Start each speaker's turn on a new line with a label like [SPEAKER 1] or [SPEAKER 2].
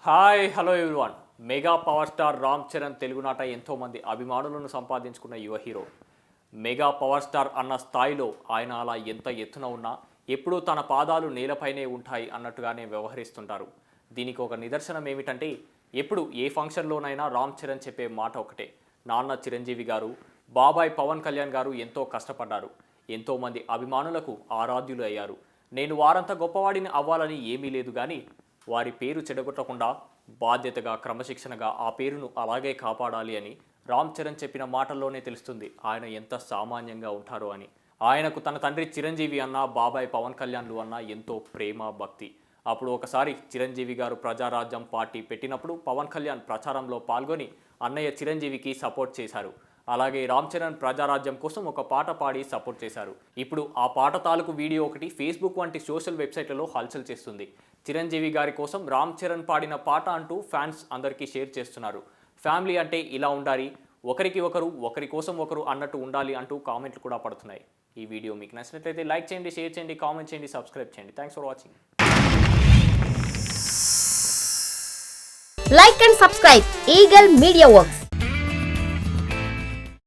[SPEAKER 1] Hi hello everyone. Mega power star Ram Charan తెలుగునాట ఎంతోమంది అభిమానులను సంపాదించుకున్న యువ హీరో. మెగా పవర్ స్టార్ అన్న స్థాయిలో ఆయన అలా ఎంత ఎత్తున ఉన్నా ఎప్పుడూ తన పాదాలు నేలపైనే ఉంటాయి అన్నట్టుగానే వ్యవహరిస్తుంటారు. దీనికి ఒక నిదర్శనం ఏమిటంటే ఎప్పుడు ఏ ఫంక్షన్లోనైనా రామ్ చరణ్ చెప్పే మాట ఒకటే: నాన్న చిరంజీవి గారు, బాబాయ్ పవన్ కళ్యాణ్ గారు ఎంతో కష్టపడ్డారు, ఎంతోమంది అభిమానులకు ఆరాధ్యులు అయ్యారు. నేను వారంతా గొప్పవాడిని అవ్వాలని ఏమీ లేదు, కానీ వారి పేరు చెడగొట్టకుండా బాధ్యతగా క్రమశిక్షణగా ఆ పేరును అలాగే కాపాడాలి అని రామ్ చరణ్ చెప్పిన మాటల్లోనే తెలుస్తుంది ఆయన ఎంత సామాన్యంగా ఉంటారో అని. ఆయనకు తన తండ్రి చిరంజీవి అన్న, బాబాయ్ పవన్ కళ్యాణ్లు అన్న ఎంతో ప్రేమ, భక్తి. అప్పుడు ఒకసారి చిరంజీవి గారు ప్రజారాజ్యం పార్టీ పెట్టినప్పుడు పవన్ కళ్యాణ్ ప్రచారంలో పాల్గొని అన్నయ్య చిరంజీవికి సపోర్ట్ చేశారు. అలాగే రామ్ చరణ్ ప్రజారాజ్యం కోసం ఒక పాట పాడి సపోర్ట్ చేశారు. ఇప్పుడు ఆ పాట తాలూకు వీడియో ఒకటి ఫేస్బుక్ వంటి సోషల్ వెబ్సైట్లలో హల్చల్ చేస్తుంది. చిరంజీవి గారి కోసం రామ్ చరణ్ పాడిన పాట అంటూ ఫ్యాన్స్ అందరికీ షేర్ చేస్తున్నారు. ఫ్యామిలీ అంటే ఇలా ఉండాలి, ఒకరికి ఒకరు, ఒకరి కోసం ఒకరు అన్నట్టు ఉండాలి అంటూ కామెంట్లు కూడా పడుతున్నాయి. ఈ వీడియో మీకు నచ్చినట్లయితే లైక్ చేయండి, షేర్ చేయండి, కామెంట్ చేయండి, సబ్స్క్రైబ్ చేయండి. Thanks for watching.
[SPEAKER 2] Like and subscribe Eagle Media Works.